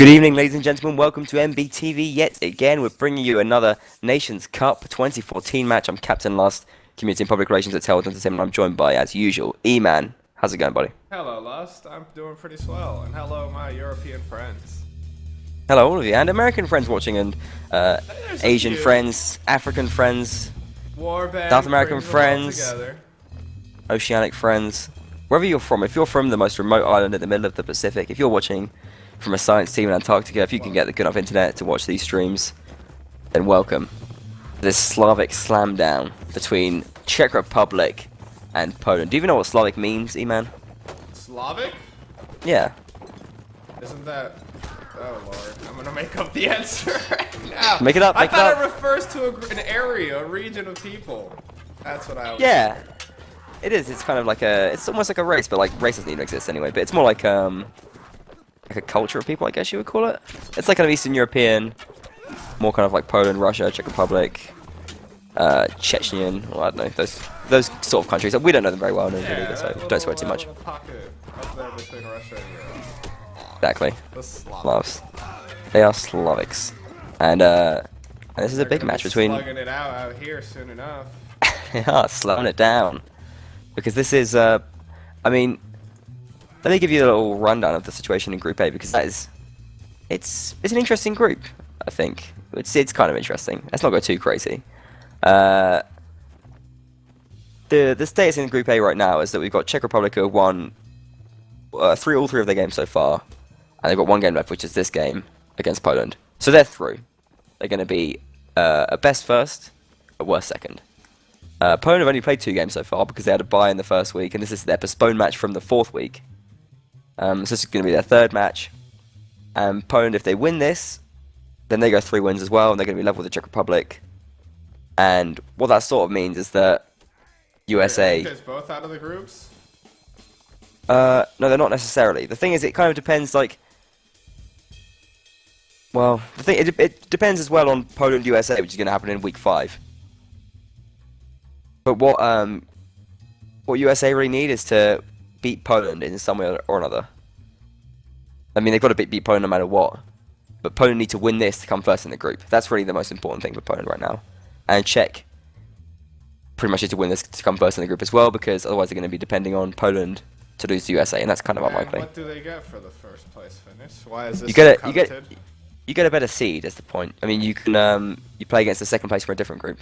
Good evening, ladies and gentlemen. Welcome to MBTV yet again. We're bringing you another Nations Cup 2014 match. I'm Captain Lust, Community and Public Relations at Telwood Entertainment. I'm joined by, as usual, E-Man. How's it going, buddy? Hello, Lust. I'm doing pretty swell. And hello, my European friends. Hello, all of you. And American friends watching, and Asian friends, African friends, South American friends, Oceanic friends. Wherever you're from, if you're from the most remote island in the middle of the Pacific, if you're watching from a science team in Antarctica, if you can get the good enough internet to watch these streams, then welcome. This Slavic slam down between Czech Republic and Poland. Do you even know what Slavic means, E-Man? Slavic? Yeah. Isn't that... Oh lord, I'm gonna make up the answer right now. Make it up, I make it up. thought it refers to an area, a region of people. That's what I was Yeah. It is, it's kind of like a... It's almost like a race, but like race doesn't even exist anyway. But it's more like a culture of people, I guess you would call it. It's like kind of Eastern European, more kind of like Poland, Russia, Czech Republic, Chechenian, well, I don't know, those sort of countries. We don't know them very well, yeah, so don't swear too much. Pocket up there between Russia and Europe. Exactly. The Slavics. Slavs. They are Slavics. And this is a big match between... Slugging it out here soon enough. Yeah, slowing it down. Because this is, I mean... Let me give you a little rundown of the situation in Group A, because that is... It's an interesting group, I think. It's kind of interesting. Let's not go too crazy. The status in Group A right now is that we've got Czech Republic who have won all three of their games so far, and they've got one game left, which is this game against Poland. So they're through. They're going to be a best first, a worst second. Poland have only played 2 games so far because they had a bye in the first week, and this is their postponed match from the 4th week. So this is going to be their 3rd match. And Poland, if they win this, then they go 3 wins as well, and they're going to be level with the Czech Republic. And what that sort of means is that USA... You guys both out of the groups? No, they're not necessarily. The thing is, it kind of depends, like... Well, it depends as well on Poland-USA, which is going to happen in week 5. But what USA really need is to beat Poland in some way or another. I mean, they've got to beat Poland no matter what. But Poland need to win this to come first in the group. That's really the most important thing for Poland right now. And Czech pretty much need to win this to come first in the group as well, because otherwise they're going to be depending on Poland to lose to USA, and that's kind of unlikely. What do they get for the first place finish? Why is this you get a better seed, is the point. I mean, you can you play against the second place for a different group.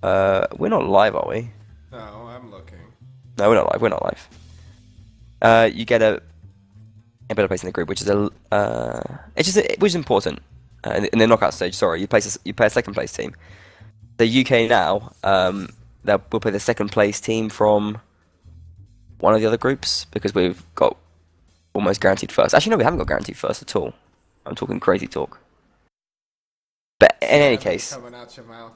We're not live, are we? No, I'm looking. No, we're not live. We're not live. You get a better place in the group, which is which is important in the knockout stage. Sorry, you play a second place team. The UK now, we'll play the second place team from one of the other groups because we've got almost guaranteed first. Actually, no, we haven't got guaranteed first at all. I'm talking crazy talk. But in any case, coming out your mouth.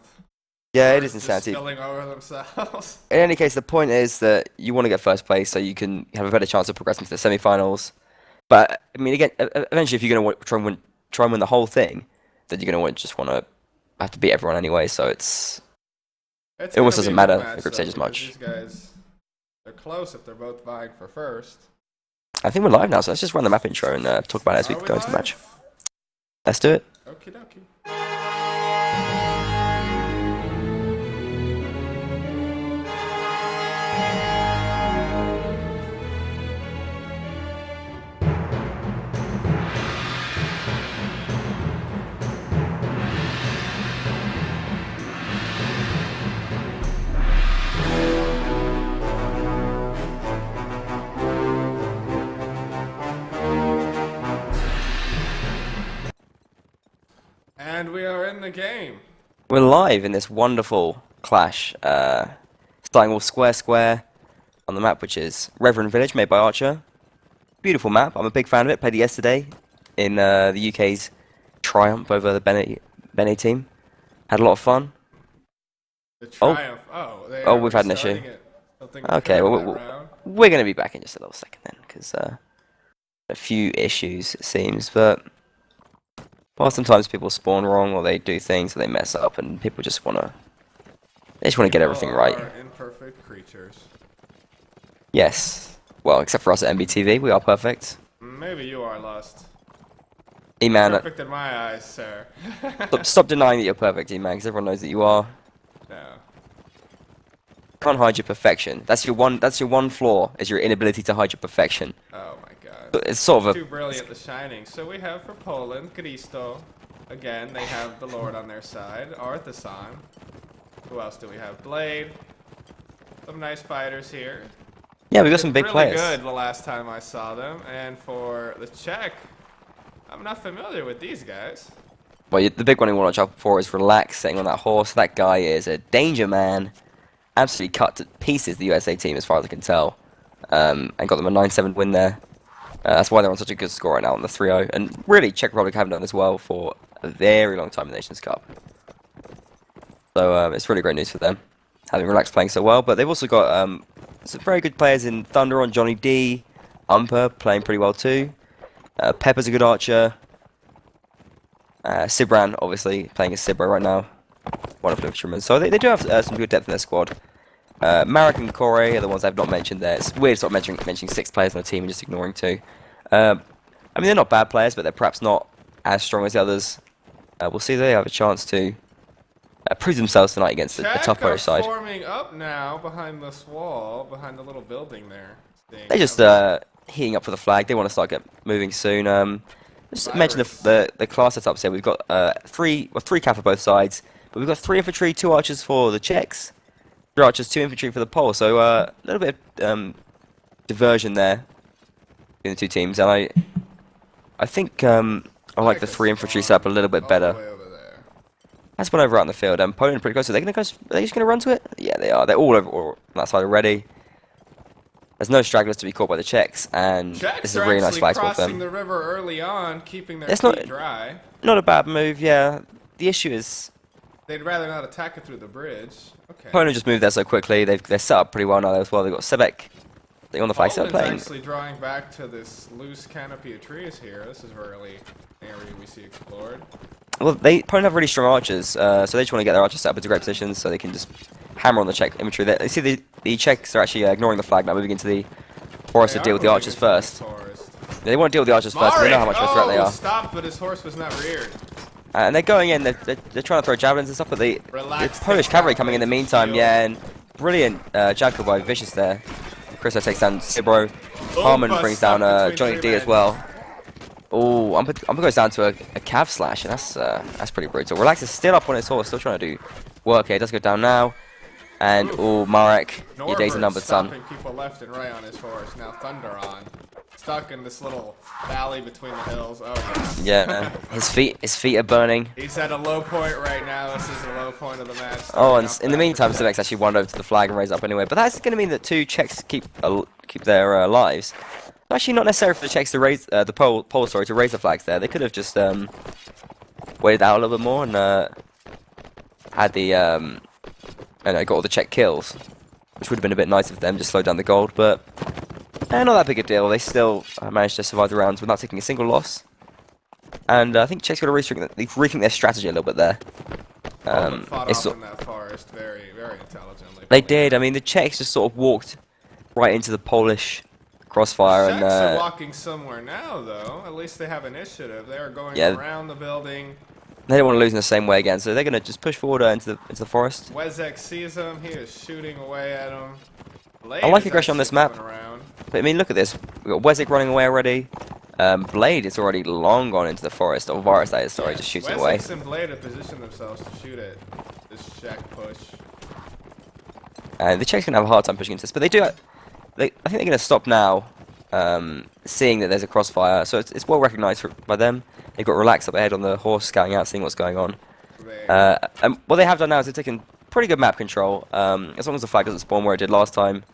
Yeah, it is insanity. Spilling over themselves. In any case, the point is that you want to get first place so you can have a better chance of progressing to the semi-finals. But I mean, again, eventually, if you're going to try and win the whole thing, then you're going to have to beat everyone anyway. So it almost doesn't matter the group stage as much. These guys, they're close if they're both vying for first. I think we're live now, so let's just run the map intro and talk about it as we go into the match. Let's do it. Okie dokie. And we are in the game. We're live in this wonderful clash, starting all square on the map, which is Reveran Village, made by Archer. Beautiful map. I'm a big fan of it. Played it yesterday in the UK's triumph over the Bene team. Had a lot of fun. The triumph. Oh, we've had an issue. Okay, well, we're going to be back in just a little second then, because a few issues it seems, but. Well, sometimes people spawn wrong, or they do things, or they mess up, and people just want to get everything right. Imperfect creatures. Yes. Well, except for us at MBTV, we are perfect. Maybe you are lost. E-Man, Perfect in my eyes, sir. stop denying that you're perfect, E-Man, because everyone knows that you are. No. Can't hide your perfection. That's your one flaw, is your inability to hide your perfection. Oh my god. It's sort of Too brilliant, the shining. So we have for Poland, Cristo. Again, they have the Lord on their side. Artisan. Who else do we have? Blade. Some nice fighters here. Yeah, we got some big really players. Good the last time I saw them. And for the Czech, I'm not familiar with these guys. Well, the big one you want to watch out for is Relax, sitting on that horse. That guy is a danger man. Absolutely cut to pieces the USA team, as far as I can tell. And got them a 9-7 win there. That's why they're on such a good score right now on the 3-0. And really, Czech Republic haven't done as well for a very long time in the Nations Cup. So it's really great news for them, having Relax playing so well. But they've also got some very good players in Thunder on Johnny D. Umper playing pretty well too. Pepper's a good archer. Sibran, obviously, playing as Sibra right now. Wonderful infantryman. So they do have some good depth in their squad. Marek and Corey are the ones I've not mentioned there. It's weird sort of mentioning 6 players on a team and just ignoring 2. I mean, they're not bad players, but they're perhaps not as strong as the others. We'll see if they have a chance to prove themselves tonight against a tough Polish side. Forming up now behind this wall, behind the little building there. They're just heating up for the flag. They want to start moving soon. Just mention the class setups here. We've got 3 cap for both sides, but we've got 3 infantry, 2 archers for the Czechs, 3 archers, 2 infantry for the Poles. So a little bit of diversion there in the 2 teams, and I think I like the 3 infantry setup a little bit better. That's one over out in the field. Poland pretty close. Are they just going to run to it? Yeah, they are. They're all over on that side already. There's no stragglers to be caught by the Czechs, and this is a really nice flag spot for them. Crossing the river early on, keeping their feet dry. Not a bad move, yeah. The issue is they'd rather not attack it through the bridge. Okay. Poland just moved there so quickly. They're set up pretty well now as well. They've got Sebek on the flag, so playing. Actually drawing back to this loose canopy of trees here. This is really an area we see explored. Well, Poland have really strong archers, so they just want to get their archers set up into great positions so they can just hammer on the Czech infantry. They see the Czechs are actually ignoring the flag now, moving into the forest to deal with the archers first. They want to deal with the archers first, because they know how much of a threat they are. Stopped, but his horse was not reared. And they're going in, they're trying to throw javelins and stuff, but the Polish cavalry coming in the meantime, yeah, and brilliant jackal by Vicious there. Christo takes down Sibro. Harmon brings down Johnny D as well. Oh, Umper goes down to a cav slash, and that's pretty brutal. Relax is still up on his horse, still trying to do work here. He does go down now. And, oh, Marek, your days are numbered, son. People left and right on his horse. Now Thunder on. Stuck in this little valley between the hills. Oh, God. Yeah, man. His feet are burning. He's at a low point right now. This is the low point of the match. Oh, and in the meantime, Sebek's actually wandered over to the flag and raised up anyway. But that's going to mean that 2 Czechs keep their lives. Actually, not necessary for the Czechs to raise the Poles, to raise the flags there. They could have just waited out a little bit more and had the got all the Czech kills, which would have been a bit nice of them, just slowed down the gold. But not that big a deal. They still managed to survive the rounds without taking a single loss. And I think Czechs got to rethink their strategy a little bit there. Fought off in that forest very, very intelligently. They did. I mean, the Czechs just sort of walked right into the Polish crossfire. The Czechs are walking somewhere now, though. At least they have initiative. They are going around the building. They don't want to lose in the same way again, so they're going to just push forward into the forest. Wezek sees him. He is shooting away at him. I like aggression on this map. But I mean, look at this. We've got Wezek running away already. Blade is already long gone into the forest. Or Varus, that is, sorry, just shooting away. Wezek and Blade have positioned themselves to shoot at this Czech push. The Czechs going to have a hard time pushing into this, but they do. I think they're going to stop now, seeing that there's a crossfire. So it's well recognised by them. They've got Relax up ahead on the horse, scouting out, seeing what's going on. And what they have done now is they've taken pretty good map control. As long as the flag doesn't spawn where it did last time,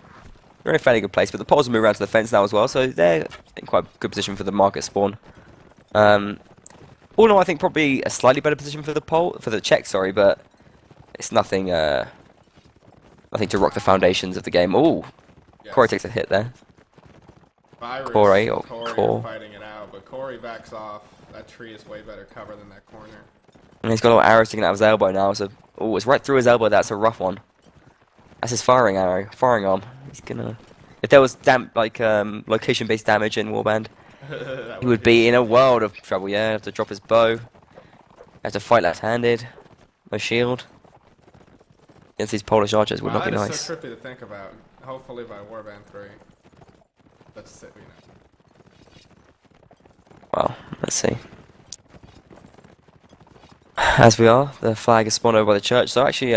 they're in a fairly good place. But the Poles have moved around to the fence now as well, so they're in quite a good position for the market spawn. All in all, I think probably a slightly better position for the Czechs, sorry, but it's nothing to rock the foundations of the game. Ooh, yes. Corey takes a hit there. Corey fighting it out, but Corey backs off. That tree is way better cover than that corner. And he's got a little arrow sticking out of his elbow now, so it's right through his elbow. That's a rough one. That's his firing arm. He's gonna. If there was location-based damage in Warband, That he would be in a world of trouble. Yeah, have to drop his bow. Have to fight left-handed. No shield. Against these Polish archers would wow, not be that is nice. so trippy to think about. Hopefully by Warband 3. Let's see, Well, let's see. As we are, the flag is spawned over by the church, so actually,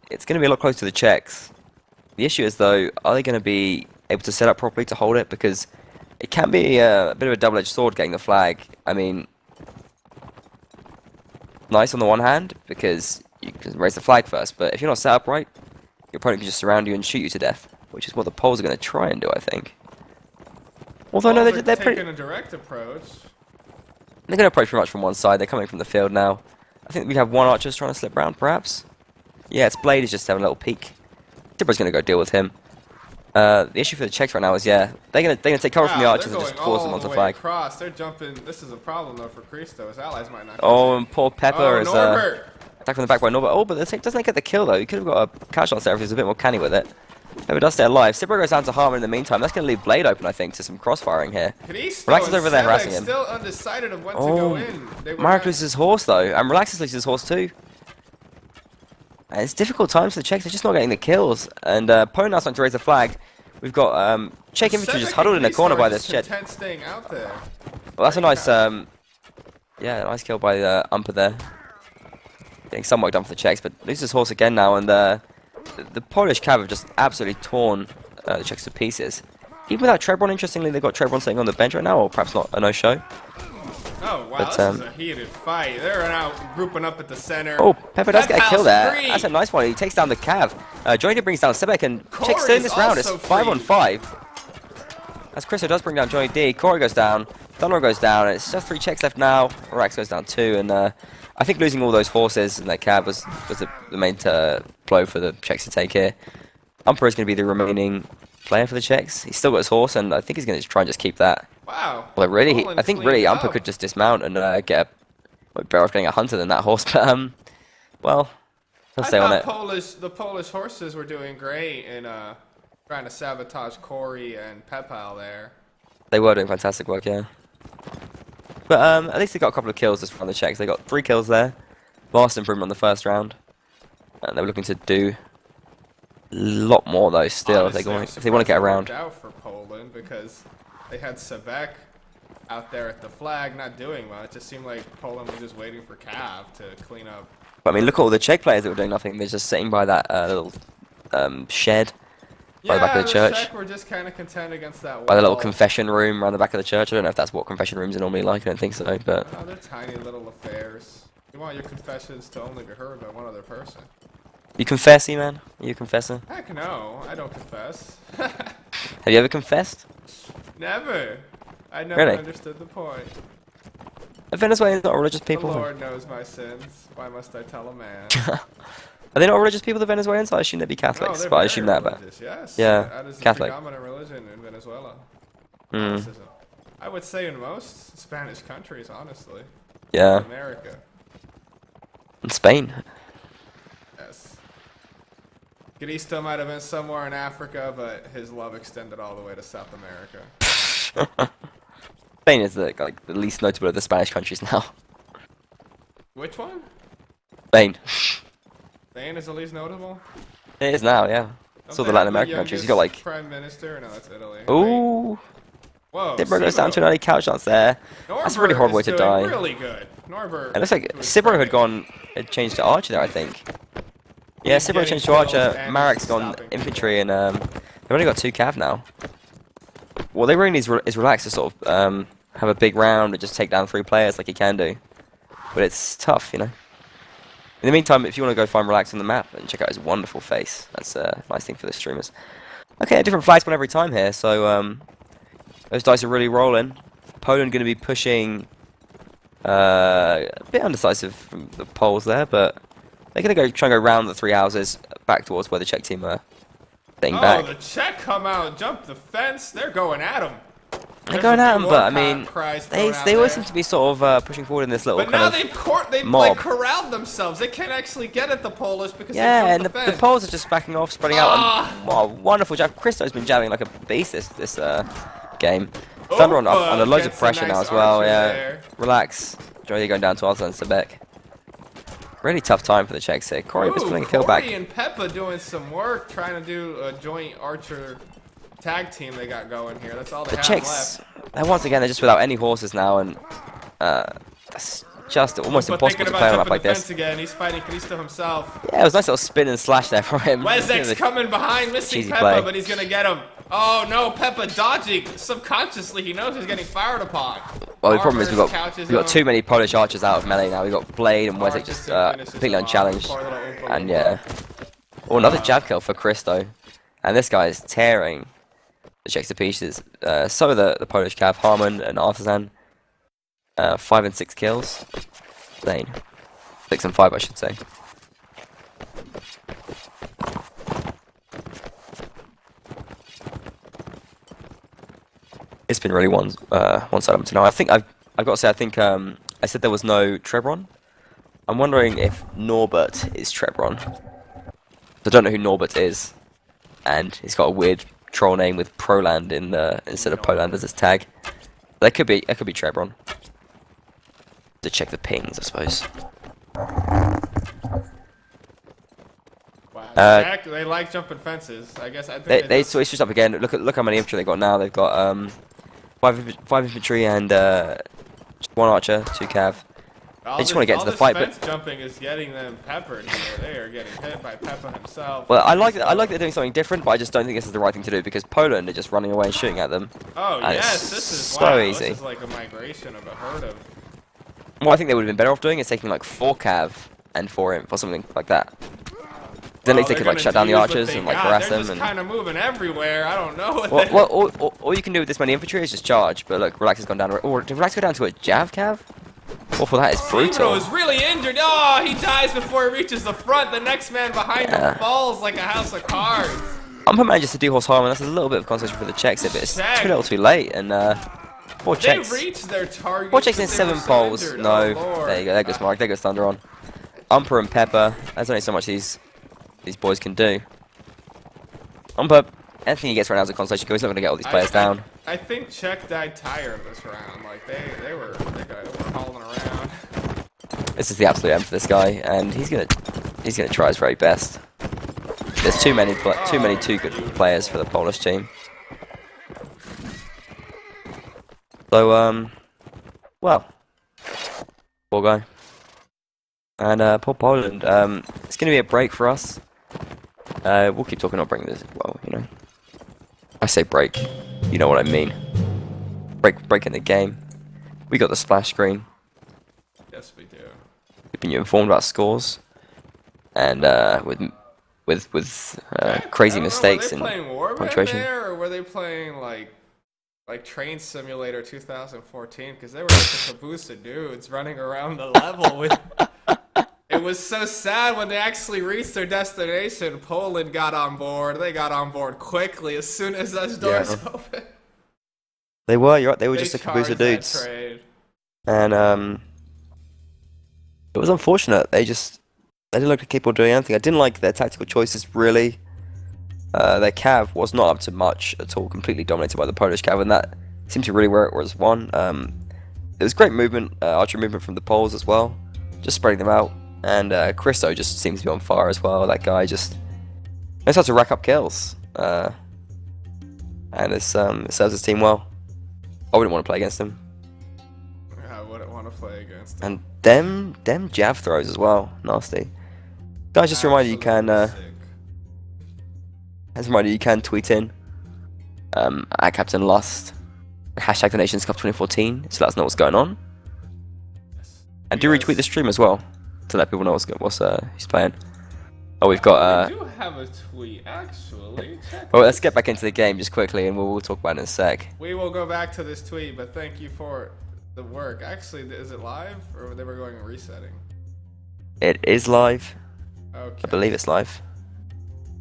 it's going to be a lot closer to the Czechs. The issue is, though, are they going to be able to set up properly to hold it? Because it can be a bit of a double-edged sword getting the flag. I mean, nice on the one hand, because you can raise the flag first, but if you're not set up right, your opponent can just surround you and shoot you to death, which is what the Poles are going to try and do, I think. Although, no, they're pretty... taking a direct approach. They're going to approach pretty much from one side. They're coming from the field now. I think we have one archer trying to slip around, perhaps. Yeah, it's Blade is just having a little peek. Tibra's going to go deal with him. The issue for the Czechs right now is, yeah, they're gonna take cover from the archers and just force them onto the flag. Across. They're jumping. This is a problem though for Cristo. His allies might not. Oh, and poor Pepper is Norbert. attacked from the back by Norbert. Oh, but doesn't get the kill though. He could have got a catch on there if he was a bit more canny with it. Pepper does stay alive. Sibra goes down to Harmon in the meantime. That's going to leave Blade open, I think, to some crossfiring here. Relax is over there harassing him. Still undecided of when to go in. Marek loses his horse though, and Relaxus loses his horse too. And it's difficult times for the Czechs. They're just not getting the kills. And Poland now starting to raise the flag. We've got Czech infantry just huddled in the corner by this shed. Staying out there. Well, that's a nice, yeah, nice kill by Umper there. Getting somewhat done for the Czechs, but loses his horse again now, and the Polish cav have just absolutely torn the Czechs to pieces. Even without Trebron, interestingly, they've got Trebron sitting on the bench right now, or perhaps not a no-show. Oh, wow, But, this is a heated fight. They're now grouping up at the center. Oh, Pepper does get a kill there. Free. That's a nice one. He takes down the cav. Johnny brings down Sebek, and Czechs still in this round. It's 5-on-5. As Christo does bring down Johnny D. Corey goes down. Thunder goes down. And it's just 3 Czechs left now. Rax goes down 2. And I think losing all those horses and their cav was the main blow for the Czechs to take here. Umper is going to be the remaining player for the Czechs. He's still got his horse, and I think he's going to try and just keep that. Wow. Well, really, I think really Umper could just dismount and get better off getting a hunter than that horse. But well, he'll stay on it. The Polish horses were doing great in trying to sabotage Corey and Pepal there. They were doing fantastic work, yeah. But at least they got a couple of kills just from the Czechs. They got 3 kills there. Vast improvement on the first round. And they were looking to do a lot more though. Still, Honestly, if they want to get around. Out for Poland because they had Sebek out there at the flag, not doing much. It seemed like Poland was just waiting for Cav to clean up. But I mean, look at all the Czech players that were doing nothing. They're just sitting by that little shed by the back of the church. Czech were just kind of content against that wall. By the little confession room around the back of the church. I don't know if that's what confession rooms are normally like. I don't think so, but... Oh, they're tiny little affairs. You want your confessions to only be heard by one other person. You confessy, man? Are you a confessor? Heck no, I don't confess. Have you ever confessed? Never. I never Really? understood the point. Are Venezuelans not religious people? The Lord knows my sins. Why must I tell a man? Are they not religious people, the Venezuelans? I assume they'd be Catholics, No, but I assume that. But yes. yeah, That is Catholic. the predominant religion in Venezuela. Mm. Catholicism. I would say in most Spanish countries, honestly. Yeah. America. In Spain. Yes. Cristo might have been somewhere in Africa, but his love extended all the way to South America. Spain is the least notable of the Spanish countries now. Which one? Spain. Spain is the least notable? It is now, yeah. It's all the Latin American countries. You got like... Prime Minister? No, that's Italy. Ooh. Whoa. Sibro goes down to an early couch dance there. That's a really horrible way to die. Really good. Norbert. It looks like Sibro had changed to Archer there, I think. Yeah, Sibro changed to Archer. Marek's gone infantry, and they've only got 2 cav now. What they really need is Relax to sort of have a big round and just take down 3 players like he can do. But it's tough, you know. In the meantime, if you want to go find Relax on the map and check out his wonderful face, that's a nice thing for the streamers. Okay, a different flag spawn every time here, so those dice are really rolling. Poland going to be pushing a bit undecisive from the Poles there, but they're going to try and go round the 3 houses back towards where the Czech team are staying back. Oh, the Czech come out, jump the fence. They're going at him. They're going at them, but I mean, they always seem to be sort of pushing forward in this little kind of they've mob. like corralled themselves. They can't actually get at the Polish because yeah, they and jumped the Poles are just backing off, spreading out. Ah. And, wow, wonderful jab. Christo's been jabbing like a beast this game. Thunder on under loads of gets a pressure nice now as well. archer Yeah, there. relax. Joey going down to Arthur and Sebek. Really tough time for the Czechs here. Corey just putting a kill back. Corey and Peppa doing some work, trying to do a joint archer tag team they got going here. That's all they The have Czechs, left. once again, they're just without any horses now, and that's just almost But impossible thinking to play on a about map like jumping the this. fence again, he's fighting Cristo himself. Yeah, it was a nice little spin and slash there from him. Wezek's coming behind, missing Cheesy Peppa, play. but he's gonna get him. Oh no, Peppa dodging. Subconsciously, he knows he's getting fired upon. Well, the problem is we've Couches got him. too many Polish archers out of melee now. We've got Blade and Wezek just Finishes completely him off. unchallenged. Poor little Oompa And Loompa. yeah. Oh, another jab kill for Cristo. And this guy is tearing the Czechs to pieces. So are the Polish Cav, Harmon and Artisan. 5 and 6 kills. Insane. 6 and 5, I should say. It's been really one-sided up to now. I think I've got to say, I think I said there was no Trebron. I'm wondering if Norbert is Trebron. I don't know who Norbert is, and he's got a weird troll name with Proland in the instead of Poland as his tag. That could be Trebron. To check the pings, I suppose. Wow, they like jumping fences. I guess I think They switched up again. Look how many infantry they got now. They've got five infantry and just 1 archer, 2 cav. They just want to get to the fight, but fence jumping is getting them peppered here. They are getting hit by Peppa himself. well, I like that they're doing something different, but I just don't think this is the right thing to do because Poland are just running away and shooting at them. Oh and yes, it's this is so wow, easy. This is like a migration of a herd of. What I think they would have been better off doing is taking like 4 cav and 4 imp or something like that. Then at least they could like shut down the archers and like harass them. They're And just kind of moving everywhere. I don't know. well, all you can do with this many infantry is just charge. But look, Relax has gone down. Or did Relax go down to a jav cav? Well, for that is brutal. Zero is really injured. Oh, he dies before he reaches the front. The next man behind him falls like a house of cards. Umpa manages to do horse harm, and that's a little bit of concentration for the Czechs here, but it's too little too late. And poor They Czechs. reached their target. Poor Czechs in 7 poles. Surrendered. No, Oh, Lord. there you go. There goes Mark. There goes Thunder on. Umpa and Pepper. There's only so much these boys can do. Umpa, anything he gets right now is a consolation goal. He's not going to get all these players down. I think Czech died tired this round. Like they were hauling around. This is the absolute end for this guy, and he's gonna try his very best. There's too many too good players for the Polish team. So well, poor guy, and poor Poland. It's gonna be a break for us. We'll keep talking about bringing this. Well, you know, I say break, you know what I mean. Break in the game. We got the splash screen. Yes, we do. Keeping you informed about scores, and with crazy mistakes in were they playing Warband punctuation. there, or were they playing like Train Simulator 2014? Because they were like a caboose of dudes running around the level with. It was so sad when they actually reached their destination. Poland got on board. They got on board quickly as soon as those doors opened. They were, you're right, they were just a caboose of charged that dudes. trade. And it was unfortunate. They didn't look capable of doing anything. I didn't like their tactical choices really. Their cav was not up to much at all, completely dominated by the Polish cav, and that seemed to really where it was won. It was great movement, archer movement from the Poles as well, just spreading them out. And Christo just seems to be on fire as well. That guy just knows how to rack up kills. And it serves his team well. I wouldn't want to play against him. I wouldn't want to play against them. And them jab throws as well, nasty. Guys, just a reminder you can tweet in at Captain Lust, hashtag the Nations Cup 2014 to let us know what's going on. And do retweet the stream as well to let people know what's who's playing. Oh, we've got We do have a tweet, actually. Check well, let's get back into the game just quickly, and we'll talk about it in a sec. We will go back to this tweet, but thank you for the work. Actually, is it live, or they were going resetting? It is live. Okay. I believe it's live.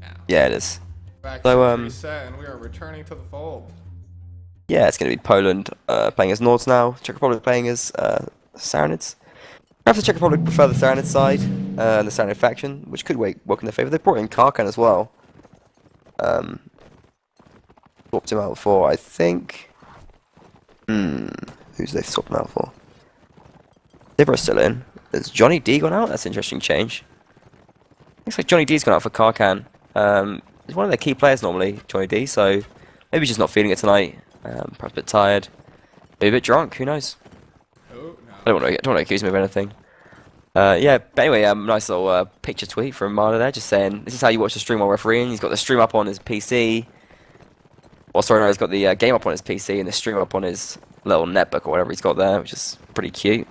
Now, Yeah, it is. back So, to reset, and we are returning to the fold. Yeah, it's going to be Poland playing as Nords now. Czech Republic playing as Saranids. Perhaps the Czech Republic prefer the Saranid side and the Saranid faction, which could work in their favour. They brought in Karkan as well. Swapped him out before, I think. Who's they swapping out for? Zibro's still in. Has Johnny D gone out? That's an interesting change. Looks like Johnny D's gone out for Karkan. He's one of their key players normally, Johnny D, so maybe he's just not feeling it tonight. Perhaps a bit tired. Maybe a bit drunk, who knows? Oh, no. I don't want to accuse him of anything. Yeah, but anyway, nice little picture tweet from Marla there, just saying, this is how you watch the stream while refereeing. He's got the stream up on his PC. Well, sorry, no, he's got the game up on his PC and the stream up on his little netbook or whatever he's got there, which is pretty cute.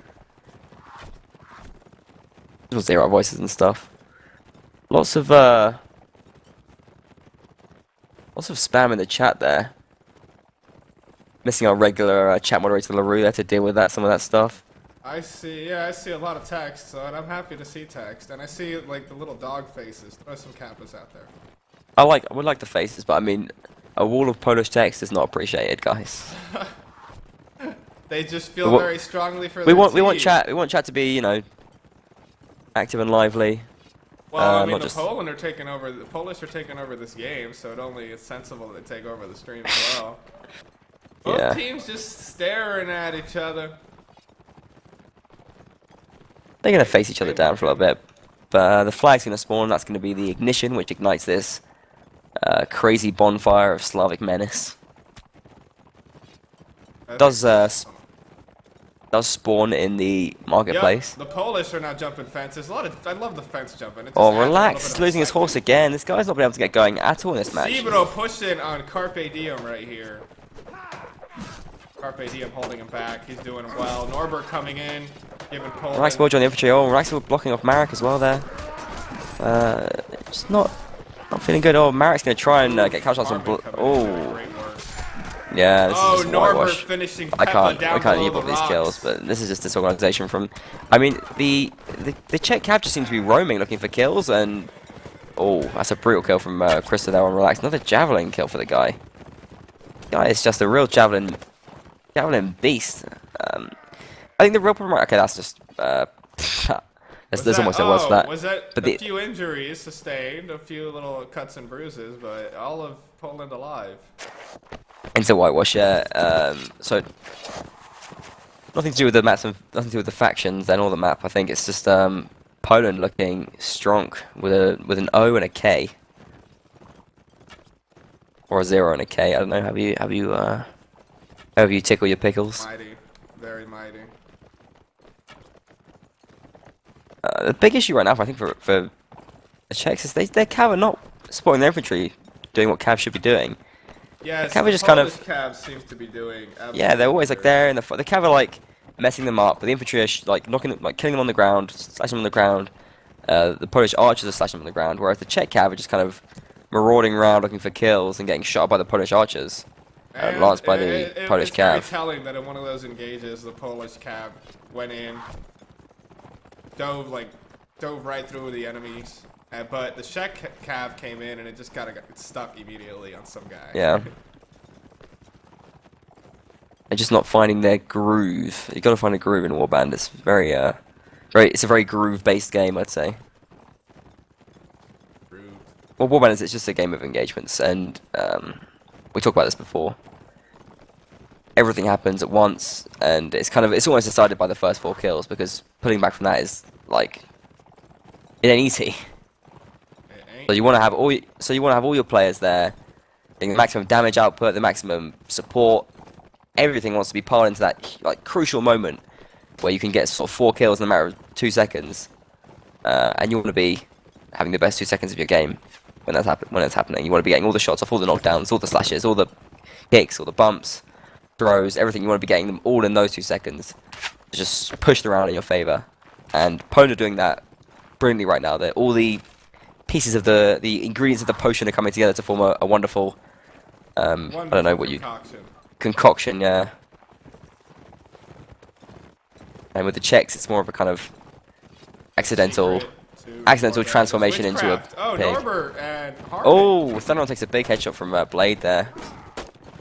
Little zero voices and stuff. Lots of spam in the chat there. Missing our regular chat moderator LaRue there to deal with some of that stuff. I see a lot of text, and I'm happy to see text, and I see like the little dog faces. There's some Kappas out there. I would like the faces, but I mean, a wall of Polish text is not appreciated, guys. They just feel very strongly for we their want team. chat to be, you know, active and lively. Well, I mean, not just... the Polish are taking over this game, so it only is sensible that they take over the stream as well. Both teams just staring at each other. They're going to face each other down for a little bit. But the flag's going to spawn. That's going to be the ignition, which ignites this crazy bonfire of Slavic menace. Does spawn in the marketplace. Yep, the Polish are now jumping fences. I love the fence jumping. Oh, relax. He's losing his horse again. This guy's not been able to get going at all in this match. Zibro pushing on Carpe Diem right here. Carpe Diem holding him back. He's doing well. Norbert coming in, giving Poland. Rax will join the infantry. Oh, Rax blocking off Marek as well there. Just not feeling good. Oh, Marek's going to try and get catch shots on. Oh. Yeah, this is just Norbert finishing I can't evil these kills, but this is just disorganization from... I mean, the Czech cap just seems to be roaming looking for kills, and... Oh, that's a brutal kill from Krista there on Relax. Another javelin kill for the guy. Guy is just a real javelin beast. I think the real problem... Okay, that's just... there's almost a word for that. Was that but a few injuries sustained, a few little cuts and bruises, but all of Poland alive. Into whitewash, yeah. So nothing to do with the maps, nothing to do with the factions and all the map. I think it's just Poland looking strong with an O and a K, or a 0 and a K. I don't know. Have you tickle your pickles? Mighty, very mighty. The big issue right now, I think, for the Czechs is their cav are not supporting their infantry, doing what cav should be doing. Yeah, the cav are just kind of... Cav seems to be doing. Yeah, they're always like there, and the cav are like messing them up, but the infantry are like killing them on the ground, slashing them on the ground. The Polish archers are slashing them on the ground, whereas the Czech cav are just kind of marauding around looking for kills and getting shot by the Polish archers, lanced by the Polish cav. It's very telling that in one of those engages, the Polish cav went in, dove right through the enemies. But the Czech cav came in and it just got stuck immediately on some guy. Yeah. They're just not finding their groove. You gotta find a groove in Warband. It's it's a very groove-based game, I'd say. Groove. Well, Warband it's just a game of engagements, and we talked about this before. Everything happens at once, and it's almost decided by the first 4 kills, because pulling back from that is like it ain't easy. So you want to have all your players there, getting the maximum damage output, the maximum support. Everything wants to be piled into that like crucial moment where you can get sort of 4 kills in a matter of 2 seconds, and you want to be having the best 2 seconds of your game when that's happening. You want to be getting all the shots off, all the knockdowns, all the slashes, all the kicks, all the bumps, throws, everything. You want to be getting them all in those 2 seconds. Just pushed around in your favor, and Poland are doing that brilliantly right now. All the pieces of the ingredients of the potion are coming together to form a wonderful, I don't know what concoction, yeah. And with the Czechs, it's more of a kind of accidental transformation into a pig. Norbert and Hartman. Oh, Thunderon takes a big headshot from Blade there.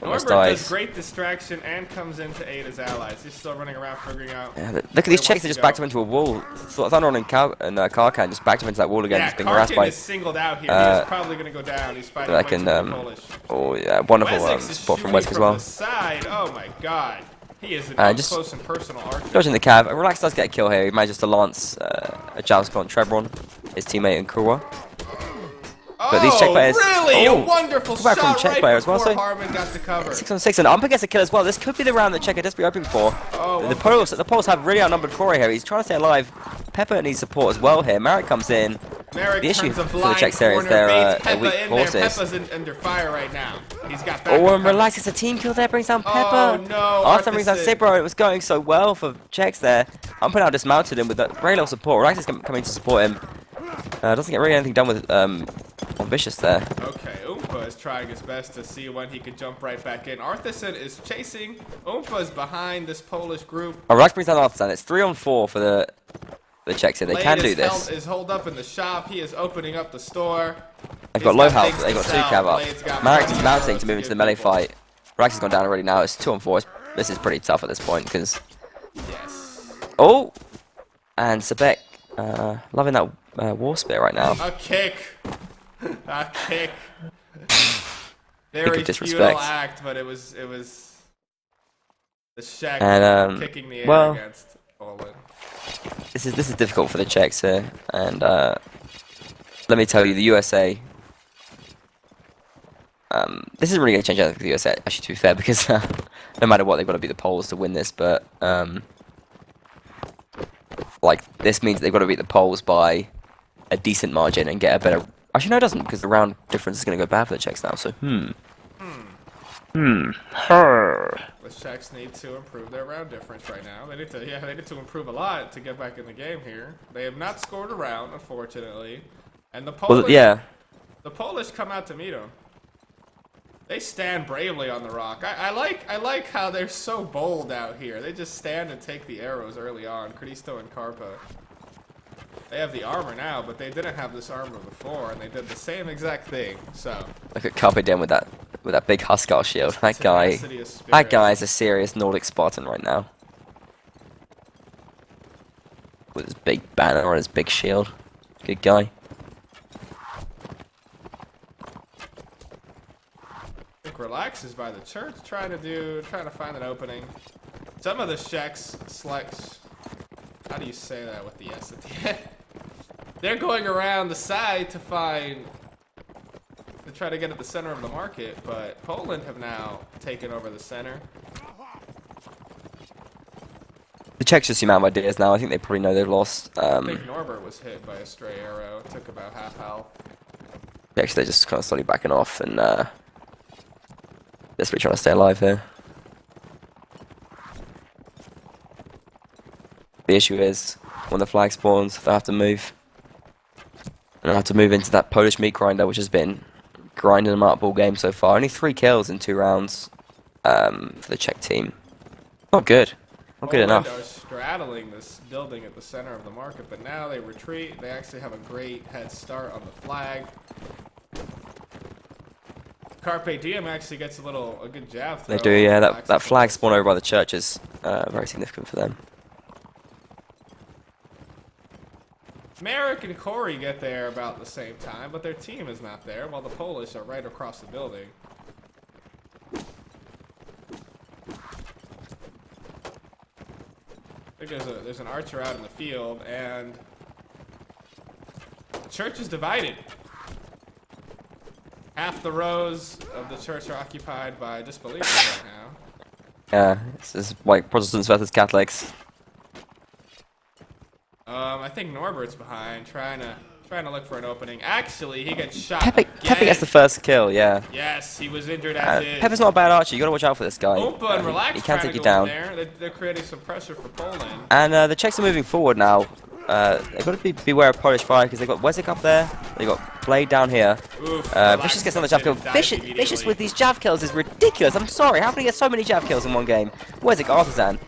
Almost Norbert dies. does great distraction and comes in to aid his allies. He's still running around figuring out. Yeah, look at these Czechs, they just backed up into a wall. Thunderon and Karkan just backed up into that wall again, just being harassed by... is singled out here. He's probably going to go down. He's fighting Polish. Oh yeah, wonderful support from Wesk as well. From the side. Oh my god. He is an just close and personal archer. dodging the cav. Relax does get a kill here. He manages to lance a javelin on Reveran, his teammate in Kura. But these Czech players, really? A wonderful back from shot Czech right player as well, before so Harmon got the cover. 6 on 6, and Umpa gets a kill as well. This could be the round that Czech are desperately hoping for. Oh, the Poles have really outnumbered Corey here. He's trying to stay alive. Pepper needs support as well here. Marek comes in. Merrick The issue turns a for the blind Czechs there is corner, their baits Peppa weak in horses. there. Peppa's under fire right now. He's got back. Oh, and relax, it's a team kill there, brings down Pepper. Oh no! Arthur brings down Sibro. It was going so well for Czechs there. Umpa now dismounted him with very little support. Relax is coming to support him. Doesn't get really anything done with on Vicious there. Okay, Oompa is trying his best to see when he could jump right back in. Arthurson is chasing. Oompa's behind this Polish group. Oh, Relax brings down Arthur. It's 3 on 4 for the Czechs here. They Blade can do is this. Is holed up in the shop. He is opening up the store. They've got low health. things They've to got 2 sell. cav Blade's got up. Marek's money dismounting to move give into the melee people. fight. Relax has gone down already now. It's 2 on 4. This is pretty tough at this point because. Yes. Oh, and Sebek loving that war spear right now. A kick. A kick. Kick Very of disrespect. futile act, but it was the Czech And, kicking the air well, against Poland. This is difficult for the Czechs here, and let me tell you, the USA. This isn't really going to change anything for the USA, actually, to be fair, because no matter what, they've got to beat the Poles to win this. But like this means they've got to beat the Poles by a decent margin and get a better. Actually, no, it doesn't, because the round difference is going to go bad for the Czechs now. So The Czechs need to improve their round difference right now. They need to improve a lot to get back in the game here. They have not scored a round, unfortunately, and the Polish. Well, yeah. The Polish come out to meet them. They stand bravely on the rock. I like how they're so bold out here. They just stand and take the arrows early on. Kristo and Karpa. They have the armor now, but they didn't have this armor before, and they did the same exact thing. So Look at Carpe Diem with that big Huskar shield. That guy is a serious Nordic Spartan right now. With his big banner on his big shield. Good guy. I think Relax is by the church, trying to find an opening. Some of the Czechs select. How do you say that with the S at the end? They're going around the side to try to get at the center of the market, but Poland have now taken over the center. The Czechs just seem out of ideas now. I think they probably know they've lost. I think Norbert was hit by a stray arrow. It took about half health. Actually, they're just kind of slowly backing off and desperately trying to stay alive here. The issue is, when the flag spawns, they have to move. And I have to move into that Polish meat grinder, which has been grinding them up all game so far. Only 3 kills in 2 rounds for the Czech team. Not good. Not good enough. Poland are straddling this building at the center of the market, but now they retreat. They actually have a great head start on the flag. Carpe Diem actually gets a good jab throw. They do, yeah. That flag spawn over by the church is very significant for them. Merrick and Corey get there about the same time, but their team is not there, while the Polish are right across the building. I think there's an archer out in the field, and the church is divided. Half the rows of the church are occupied by disbelievers right now. Yeah, this is like Protestants versus Catholics. I think Norbert's behind, trying to look for an opening. Actually, he gets shot Pepe again. gets the first kill, yeah. Yes, he was injured as is. Pepper's not a bad archer. You gotta watch out for this guy. Oompa and Relax he can trying take to you go in down. there. They're creating some pressure for Poland. And the Czechs are moving forward now. They've got to beware of Polish fire because they've got Wezik up there. They've got Blade down here. Oof, Vicious gets another jav kill. Vicious with these jav kills is ridiculous. I'm sorry. How can he get so many jav kills in one game? Wezik Artisan,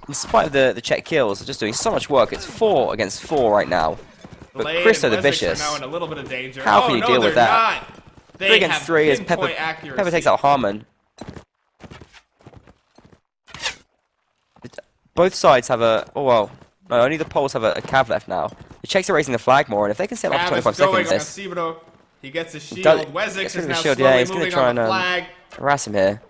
in spite of the Czech kills, are just doing so much work. It's 4 against 4 right now. But Blade Christo and the Wessex Vicious. are now in a little bit of danger. How can you deal with that? Not. They 3 against have 3 as Pepper pinpoint accuracy. Pepper takes out Harmon. Both sides have a. Oh well. No, only the Poles have a cav left now. The Czechs are raising the flag more, and if they can set up for 25 seconds, this. He gets a shield. Does- Wessex gets is rid of now the shield, slowly yeah, he's gonna moving try on the and, flag. harass him here.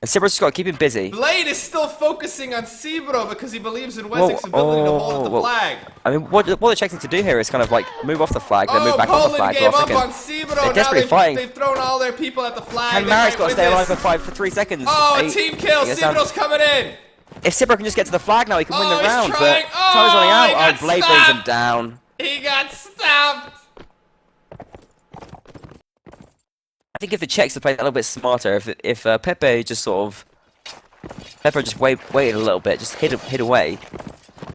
And Cyber's just got to keep him busy. Blade is still focusing on Cibro because he believes in Wezzik's ability to hold up the flag. I mean, what the Czechs need to do here is kind of like move off the flag, then move back on the Poland flag. gave up on Cibro. They're desperately fighting. They've thrown all their people at the flag. And Marek's got to stay alive for 3 seconds. Oh, a team kill. Cibro's coming in. If Cibro can just get to the flag now, he can win the round. Trying. But time's running out. Oh, Blade brings him down. He got stopped. I think if the Czechs had played a little bit smarter, if Pepe just waited a little bit, just hid away,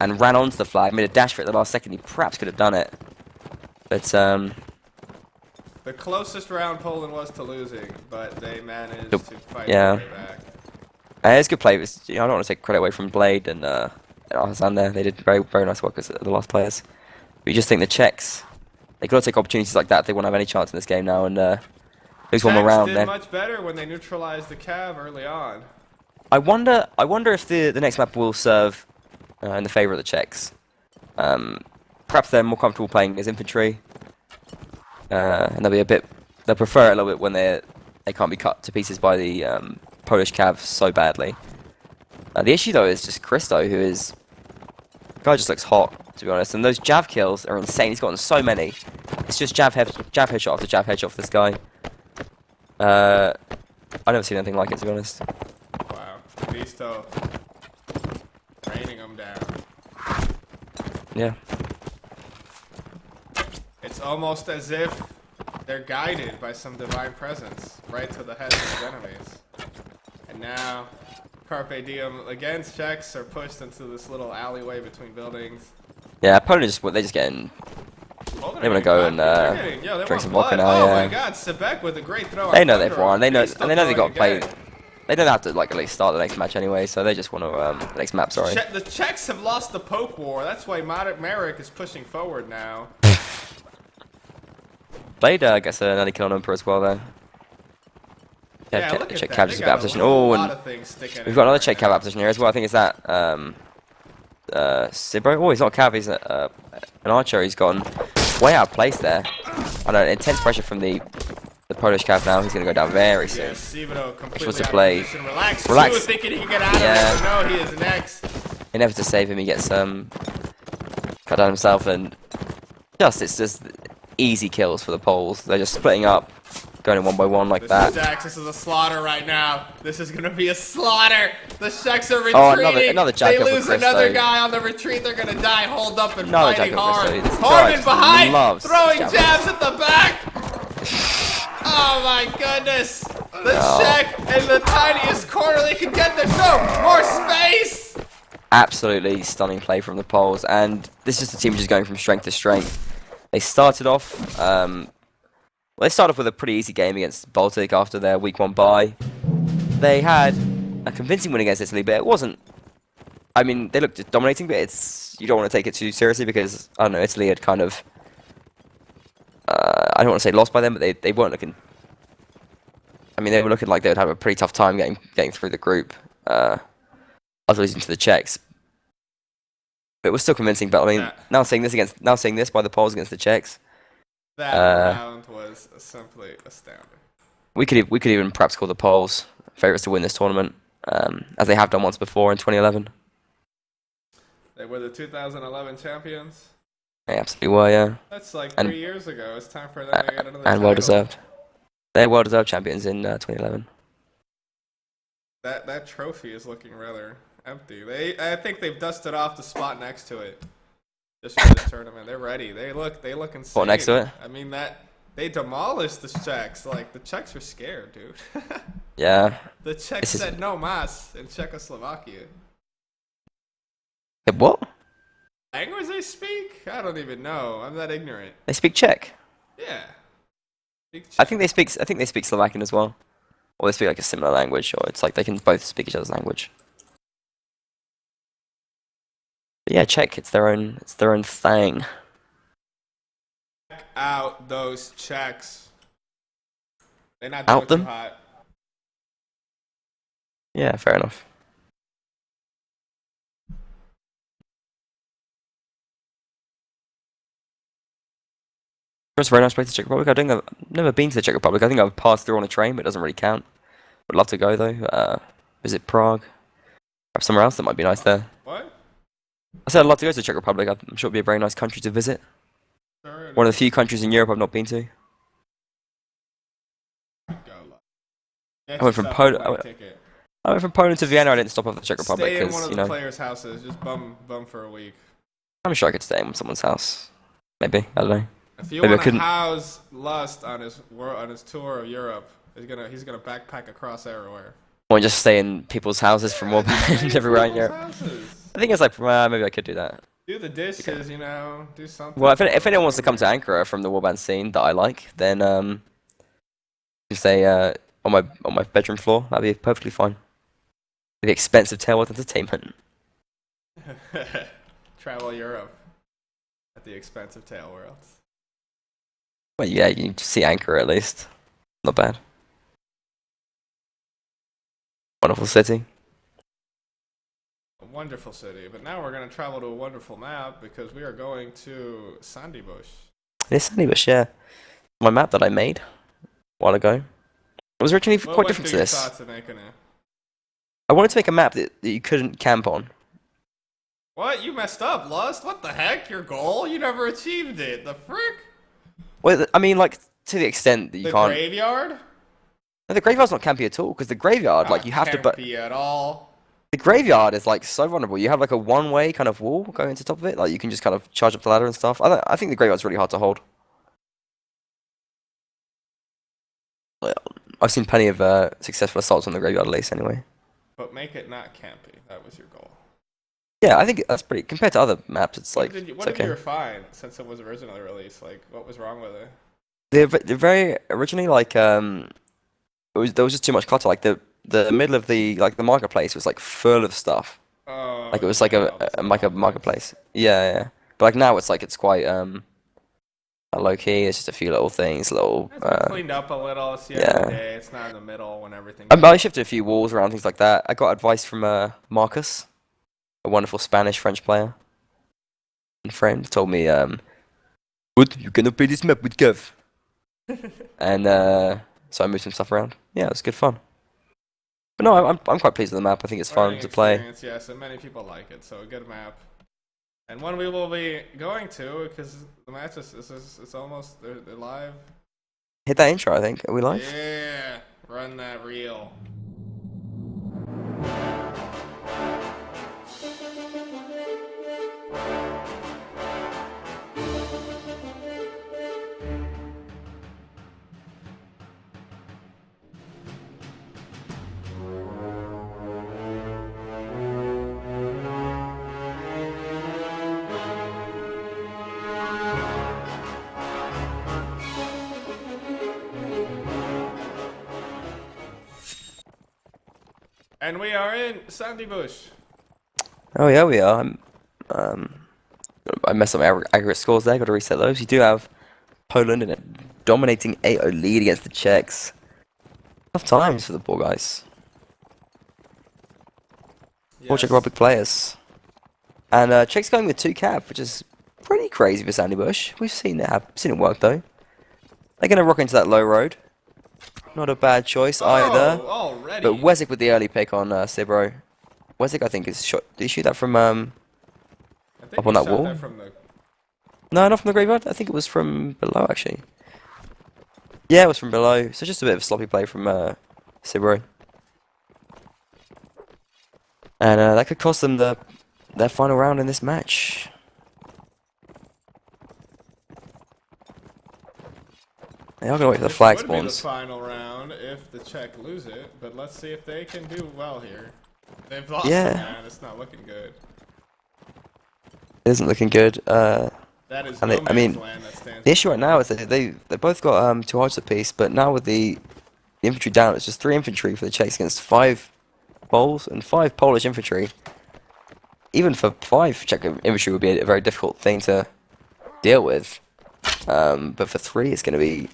and ran onto the flag, made a dash for it at the last second, he perhaps could have done it. But the closest round Poland was to losing, but they managed to fight their way back. It's good play. I don't want to take credit away from Blade and Artisan there. They did very nice work as the last players. But you just think the Czechs, they got to take opportunities like that if they want to have any chance in this game now and lose one more round. Czechs did much better when they neutralized the Cav early on. I wonder if the next map will serve in the favour of the Czechs. Perhaps they're more comfortable playing as infantry, and they'll prefer it a little bit when they can't be cut to pieces by the Polish Cav so badly. The issue though is just Christo, who is the guy just looks hot, to be honest, and those Jav kills are insane. He's gotten so many. It's just Jav headshot after Jav headshot for this guy. I've never seen anything like it, to be honest. Wow, Visto raining him down. Yeah. It's almost as if they're guided by some divine presence right to the heads of his enemies. And now, Carpe Diem against Czechs are pushed into this little alleyway between buildings. Yeah, Poland they just getting. They want to go and drink some vodka now. Oh yeah. my God, Sebek with a great throw. They know they've won. They know they got to play. They know they have to like at least start the next match anyway, so they just want to the next map. Sorry. The Czechs have lost the poke war. That's why Marek is pushing forward now. Blade gets an early kill on Emperor as well there. Yeah, look at Czech that. Cav just a bad position. Oh, and we've got another Czech Cav position here as well. I think it's that Cibro. Oh, he's not a Cav. He's an archer. He's gone way out of place there. I know, intense pressure from the Polish Cav now. He's going to go down very soon. Yeah, Cibro completely was to play. Relax. Thinking he can get out of it. No, he is next. Never to save him. He gets cut down himself, and it's just easy kills for the Poles. They're just splitting up, going in one by one like that. This is a slaughter right now. This is gonna be a slaughter. The Czechs are retreating. Oh, another they lose another guy on the retreat. They're gonna die. Hold up and another fighting hard. Harmon behind, throwing jabs at the back. Oh my goodness. The Czech in the tiniest corner they can get. There's no more space. Absolutely stunning play from the Poles, and this is the team just going from strength to strength. They started off. They started off with a pretty easy game against Baltic after their week 1 bye. They had a convincing win against Italy, but it wasn't. I mean, they looked dominating, but you don't want to take it too seriously because I don't know. Italy had kind of. I don't want to say lost by them, but they weren't looking. I mean, they were looking like they would have a pretty tough time getting through the group. After losing to the Czechs. But it was still convincing, but I mean, now seeing this by the Poles against the Czechs. That round was simply astounding. We could even perhaps call the Poles favourites to win this tournament, as they have done once before in 2011. They were the 2011 champions. They absolutely were, yeah. That's like 3 years ago. It's time for them to get another title. And well deserved. They're well deserved champions in 2011. That trophy is looking rather empty. I think they've dusted off the spot next to it. Just for this tournament. They're ready. They look insane. What, next to it? I mean they demolished the Czechs. Like the Czechs were scared, dude. Yeah. The Czechs said no mas in Czechoslovakia. What? Language they speak? I don't even know. I'm that ignorant. They speak Czech. Yeah. I think they speak Slovakian as well. Or they speak like a similar language, or it's like they can both speak each other's language. But yeah, Czech, it's their own thing. Check out those Czechs. They're not out them. Too hot. Yeah, fair enough. First, very nice place to Czech Republic. I've never been to the Czech Republic. I think I've passed through on a train, but it doesn't really count. Would love to go though. visit Prague. Perhaps somewhere else that might be nice there. What? I said I'd love to go to the Czech Republic. I'm sure it'd be a very nice country to visit. Sure, One of the few countries in Europe I've not been to. I went from Poland. I went from Poland to Vienna. I didn't stop off the Czech Republic Stay in one because of you the know. players' houses. Just bum for a week. I'm sure I could stay in someone's house. Maybe, I don't know. If you Maybe I want to couldn't. house Lust on his tour of Europe, he's gonna backpack across everywhere. Or just stay in people's houses from Warband everywhere in Europe. Houses. I think it's like, maybe I could do that. Do the dishes, you know, do something. Well, if anyone wants to come to Ankara from the Warband scene that I like, then you stay on my bedroom floor. That'd be perfectly fine. The expensive Tailworth Entertainment. Travel Europe at the expense of Tail Worlds. Well, yeah, you can see Ankara at least. Not bad. Wonderful city. A wonderful city, but now we're gonna travel to a wonderful map because we are going to Sandybush. It's Sandybush, yeah. My map that I made a while ago. It was originally quite different to this. Thoughts of making it? I wanted to make a map that you couldn't camp on. What? You messed up, Lust? What the heck? Your goal? You never achieved it. The frick? Well, I mean, like, to the extent that you can't. The graveyard? No, the graveyard's not campy at all, because the graveyard, like, you have to. Not campy at all. The graveyard is, like, so vulnerable. You have, like, a one-way kind of wall going to the top of it. Like, you can just kind of charge up the ladder and stuff. I think the graveyard's really hard to hold. Well, I've seen plenty of successful assaults on the graveyard at least, anyway. But make it not campy. That was your goal. Yeah, I think that's pretty. Compared to other maps, it's like. What did you refine since it was originally released? Like, what was wrong with it? They're very originally like there was just too much clutter. Like the middle of the marketplace was like full of stuff. Oh. Like it was like a marketplace. Yeah. But like now it's quite low key. It's just a few little things, It's been cleaned up a little. It's the end of the day. It's not in the middle when everything. I shifted a few walls around, things like that. I got advice from Marcus, a wonderful Spanish-French player and friend, told me, "Good, you cannot play this map with Kev." And so I moved some stuff around. Yeah, it was good fun. But no, I'm quite pleased with the map. I think it's fun to play. Yes, and many people like it. So a good map, and one we will be going to because the match is almost they're live. Hit that intro, I think. Are we live? Yeah, run that reel. And we are in Sandybush. Oh yeah, we are. I messed up my aggregate scores there. Got to reset those. You do have Poland in a dominating 8-0 lead against the Czechs. Tough times for the poor guys. Four Czech Republic players. And Czechs going with 2 cap, which is pretty crazy for Sandybush. We've seen it work though. They're gonna rock into that low road. Not a bad choice either. Already. But Wesik with the early pick on Sibro. Wesik, I think, is shot. Did he shoot that from up on that wall? No, not from the graveyard. I think it was from below, actually. Yeah, it was from below. So just a bit of a sloppy play from Sibro. And that could cost them their final round in this match. They are going to wait for the flag spawns. It would be the final round if the Czech lose it, but let's see if they can do well here. They've lost it, man. It's not looking good. It isn't looking good. That is no I mean, land that stands the issue right now is that they both got 2 hearts apiece, but now with the infantry down, it's just 3 infantry for the Czechs against 5 Poles and 5 Polish infantry. Even for 5 Czech infantry would be a very difficult thing to deal with. But for 3, it's going to be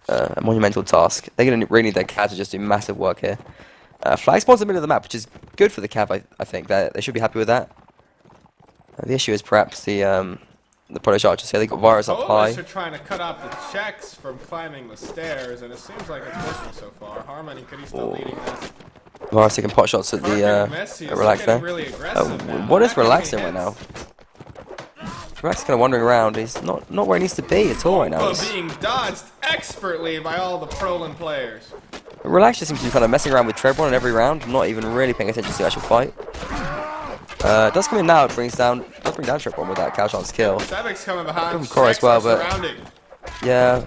a monumental task. They're going to really need their Cav to just do massive work here. Flag spawns in the middle of the map, which is good for the Cav, I think. They should be happy with that. The issue is perhaps the Polish archers here. They got Virus up high. Polish are trying to cut off the Czechs from climbing the stairs, and it seems like it's working so far. Harmony, could he still leading this? Varus taking pot shots at the Relax there. Really aggressive now. What is Relax doing right now? Relax is kind of wandering around. He's not where he needs to be at all right now. But being dodged expertly by all the Proland players. Relax just seems to be kind of messing around with Reveran in every round, not even really paying attention to the actual fight. Does come in now, does bring down Reveran with that cow chance kill. Sebek's coming behind. Core as well, but yeah,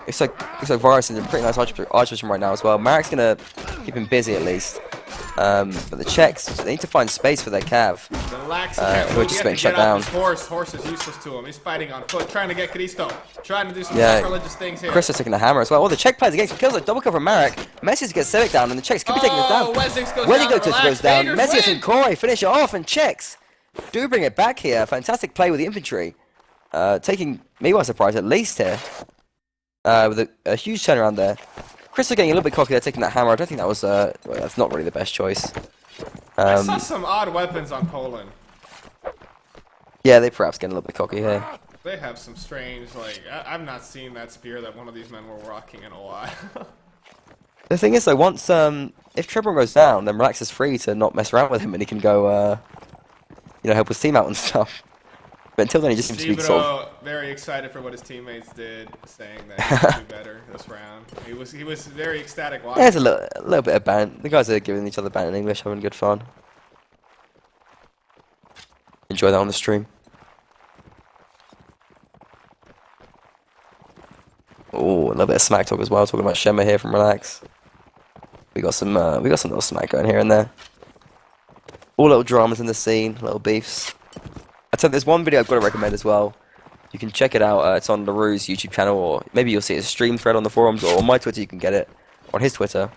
it's like Varus is in a pretty nice archer position right now as well. Marek's gonna keep him busy at least. But the Czechs, they need to find space for their cav. Who are just getting shut down. Horse is useless to him. He's fighting on foot, trying to get Cristo. Trying to do some sacrilegious things here. Chris is taking the hammer as well. Oh, the Czech players getting some kills, like double cover Marek. Messi gets Sebek down, and the Czechs could be taking this down. Wesix goes down. Messi gets in Corey, finish it off, and Czechs do bring it back here. Fantastic play with the infantry. Taking me by surprise, at least here. With a huge turnaround there. Chris is getting a little bit cocky there, taking that hammer. I don't think that was, well, that's not really the best choice. I saw some odd weapons on Poland. Yeah, they perhaps getting a little bit cocky here. They have some strange, like, I've not seen that spear that one of these men were rocking in a while. The thing is, though, once, if Reveran goes down, then Relax is free to not mess around with him, and he can go, you know, help his team out and stuff. But until then, he just seems to be sort of very excited for what his teammates did, saying that he could do better this round. He was very ecstatic watching. Yeah, there's a little bit of ban. The guys are giving each other ban in English, having good fun. Enjoy that on the stream. Oh, a little bit of smack talk as well. Talking about Shema here from Relax. We got some little smack going here and there. All little dramas in the scene, little beefs. I'd say there's one video I've got to recommend as well. You can check it out. It's on LaRue's YouTube channel, or maybe you'll see a stream thread on the forums, or on my Twitter you can get it, on his Twitter.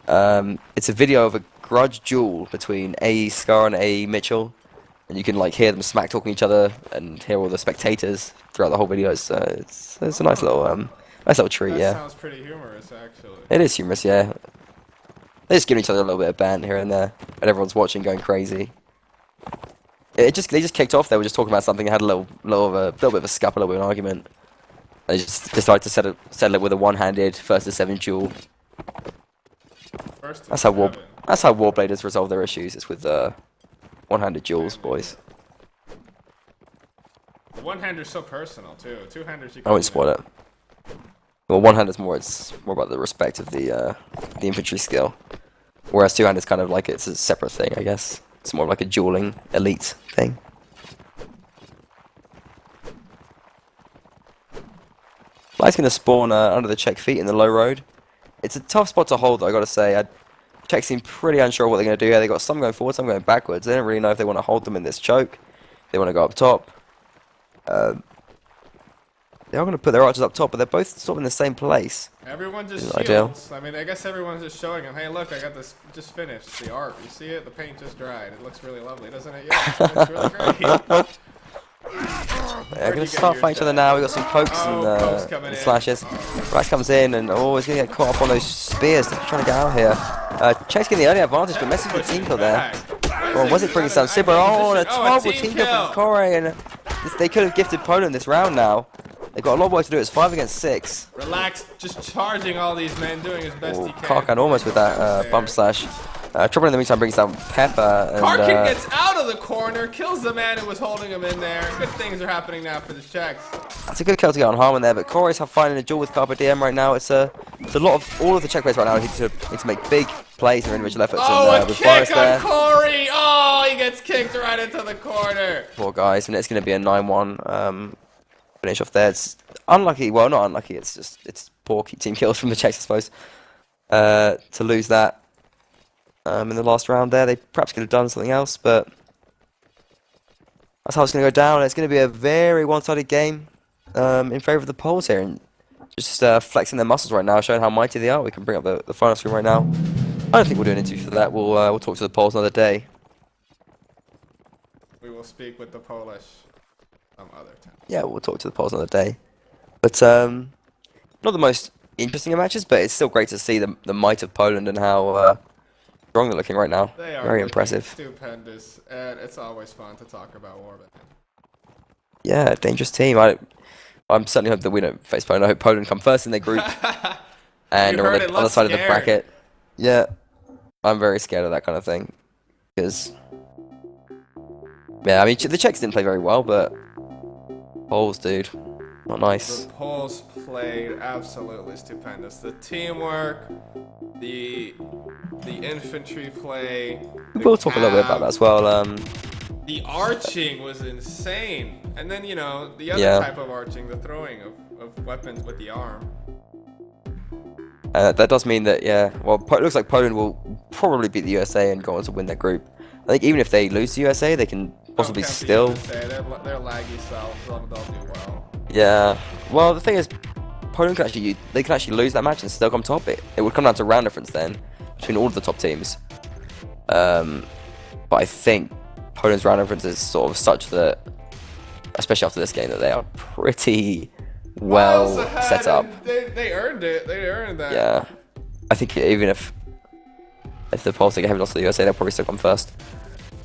It's a video of a grudge duel between AE Scar and AE Mitchell, and you can like hear them smack talking each other and hear all the spectators throughout the whole video. It's a nice little treat. That sounds pretty humorous, actually. It is humorous, yeah. They're just giving each other a little bit of ban here and there, and everyone's watching, going crazy. They just kicked off. They were just talking about something. They had a little bit of a scuffle, a little bit of an argument. They just decided to settle it with a one-handed first to 7 duel. That's how Warbladers resolve their issues. It's with one-handed duels, boys. The one-hander's so personal too. Two-handers you. I won't spoil it. Well, one-hander's it's more about the respect of the infantry skill, whereas two-hander's kind of like it's a separate thing, I guess. It's more like a dueling elite thing. Light's going to spawn under the Czech feet in the low road. It's a tough spot to hold, though, I got to say. Czech seem pretty unsure what they're going to do here. They've got some going forward, some going backwards. They don't really know if they want to hold them in this choke. They want to go up top. They are going to put their archers up top, but they're both sort of in the same place. Everyone just shields. I mean, I guess everyone's just showing them, hey, look, I got this just finished. The art, you see it? The paint just dried. It looks really lovely, doesn't it? Yeah, it's really great. They're going to start fighting each other now. We got some pokes and slashes. Rice comes in and he's going to get caught up on those spears. They're trying to get out here. Chase getting the early advantage, but Messi's with team kill there. Or was it bringing down Sibber? Oh, and a terrible team kill from Corey. And they could have gifted Poland this round now. They've got a lot of work to do. It's 5 against 6. Relax, just charging all these men, doing his best he can. Karkan almost with that bump slash. Trouble in the meantime brings down Pepper. And, Karkan gets out of the corner, kills the man who was holding him in there. Good things are happening now for the Czechs. That's a good kill to get on Harmon there, but Corey's finding a duel with Carpe Diem right now. It's a lot of all of the Czech players right now need to make big plays in their individual efforts. Oh, and, a kick on Corey! Oh, he gets kicked right into the corner. Poor guys, and it's going to be a 9-1 finish off there. It's unlucky. Well, not unlucky. It's poor team kills from the Czechs, I suppose. To lose that in the last round there, they perhaps could have done something else, but that's how it's going to go down. It's going to be a very one-sided game in favour of the Poles here, and just flexing their muscles right now, showing how mighty they are. We can bring up the final screen right now. I don't think we'll do an interview for that. We'll talk to the Poles another day. We will speak with the Polish some other time. Yeah, we'll talk to the Poles another day. But not the most interesting of matches, but it's still great to see the might of Poland and how strong they're looking right now. They are very impressive. Stupendous, and it's always fun to talk about Warband. Yeah, dangerous team. I'm certainly hope that we don't face Poland. I hope Poland come first in their group and on the other side of the bracket. Yeah. I'm very scared of that kind of thing because yeah, I mean the Czechs didn't play very well, but Poles, dude, not nice. The Poles played absolutely stupendous. The teamwork, the infantry play, the We'll talk a little bit about that as well. the arching was insane. And then, you know, the other Yeah. type of arching, the throwing of weapons with the arm. That does mean that, yeah, well, it looks like Poland will probably beat the USA and go on to win their group. I think even if they lose to USA, they can possibly Don't count the still. USA. They're laggy selves. They'll do well. Yeah. Well, the thing is, Poland can actually lose that match and still come top. It would come down to round difference then between all of the top teams. But I think Poland's round difference is sort of such that, especially after this game, that they are pretty well Miles ahead, set up. and they earned it. They earned that. Yeah, I think even if the Poles take a heavy loss to the USA, they'll probably still come first.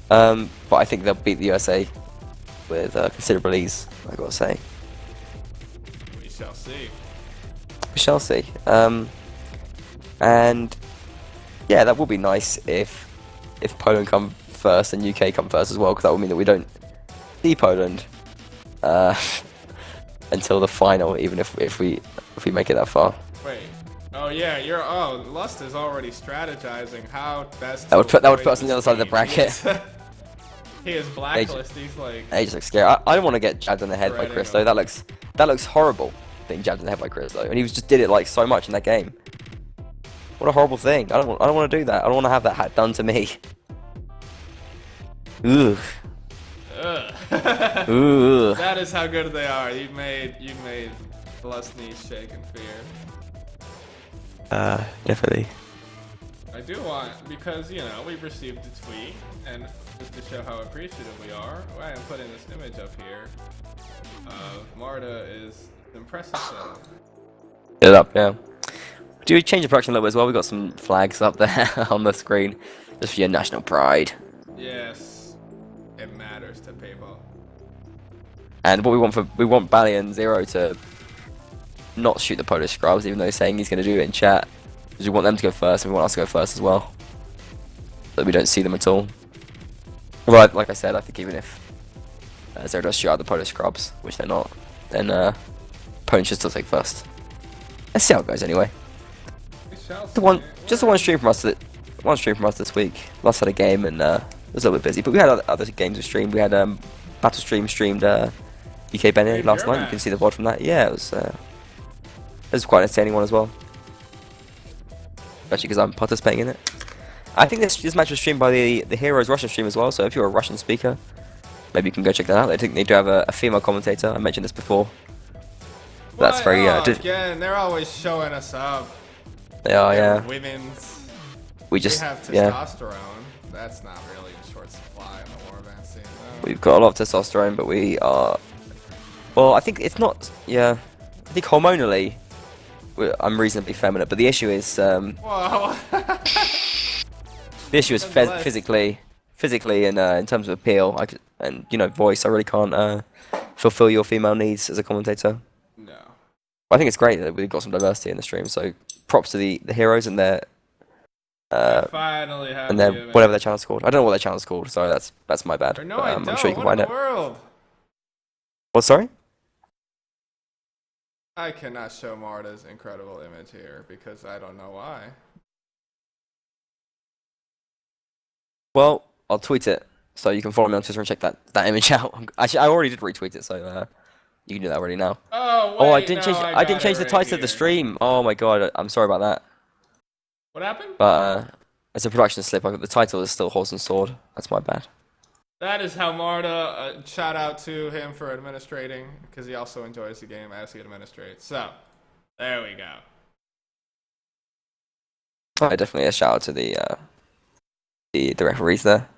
But I think they'll beat the USA with considerable ease, I gotta say. We shall see. We shall see. And yeah, that would be nice if Poland come first and UK come first as well, because that would mean that we don't see Poland until the final, even if we make it that far. Wait. Oh yeah, Lust is already strategizing how best. That would to put avoid us on the other side of the this bracket. game. He is blacklist. He's like. They just look scary. I don't want to get jabbed in the head by Shredding Chris them. though. That looks horrible, being jabbed in the head by Chris though. And he just did it like so much in that game. What a horrible thing. I don't want to do that. I don't want to have that hat done to me. Ugh. Ugh. Ugh. That is how good they are. You made Lust's knees shake in fear. Definitely. I do want, because, you know, we've received a tweet, and just to show how appreciative we are, I am putting this image up here of Marta is impressive setup. Get it up, yeah. Do we change the production a little bit as well? We got some flags up there on the screen, just for your national pride. Yes, it matters to people. And what we want Balian Zero to not shoot the Polish scrubs, even though he's saying he's going to do it in chat. Because we want them to go first, and we want us to go first as well. So that we don't see them at all. Well, like I said, I think even if Zero does shoot out the Polish scrubs, which they're not, then Poland should still take first. Let's see how it goes anyway. We shall The one, see. just the one stream from us this week. Last had a game and it was a little bit busy, but we had other games we streamed. We had Battle streamed UK Benny last night. You can see the VOD from that. Yeah, it was quite an entertaining one as well. Especially because I'm participating in it. I think this match was streamed by the Heroes Russian stream as well. So if you're a Russian speaker, maybe you can go check that out. I think they do have a female commentator. I mentioned this before. That's very again, they're always showing us up. They are, yeah. Women's. We just, We have yeah. testosterone. That's not really in short supply in the warband scene. though. We've got a lot of testosterone, but we are. Well, I think it's not. Yeah, I think hormonally, I'm reasonably feminine. But the issue is, Whoa. Nonetheless. physically, and in terms of appeal, and voice. I really can't fulfill your female needs as a commentator. No. I think it's great that we've got some diversity in the stream. So props to the heroes and their Finally have and their you, man. whatever their channel's called. I don't know what their channel's called. Sorry, that's my bad. Or no, But, I don't. I'm sure you can What find in it. the world? What? Sorry. I cannot show Marta's incredible image here because I don't know why. Well, I'll tweet it, so you can follow me on Twitter and check that image out. Actually, I already did retweet it, so you can do that already now. Oh, wait, Oh, I didn't no, change. I got didn't it change the right title of the here. stream. Oh my god, I'm sorry about that. What happened? But it's a production slip. The title is still Horse and Sword. That's my bad. That is how Marta, shout out to him for administrating, because he also enjoys the game as he administrates. So, there we go. Oh, definitely a shout out to the referees there.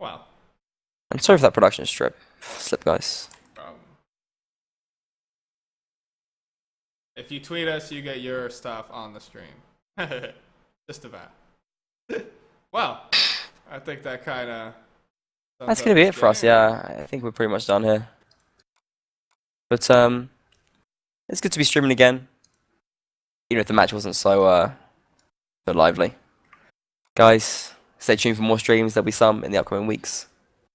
Well, I'm sorry for that production slip, guys. if you tweet us, you get your stuff on the stream. Just about. Well, I think that kind of... That's gonna be it for us. Yeah, I think we're pretty much done here. But it's good to be streaming again, even if the match wasn't so lively. Guys, stay tuned for more streams. There'll be some in the upcoming weeks.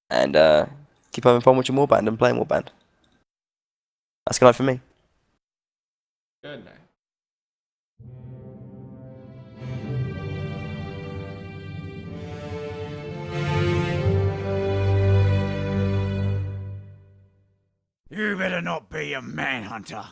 And keep having fun watching Warband and playing Warband. That's good night for me. Good night. You better not be a manhunter.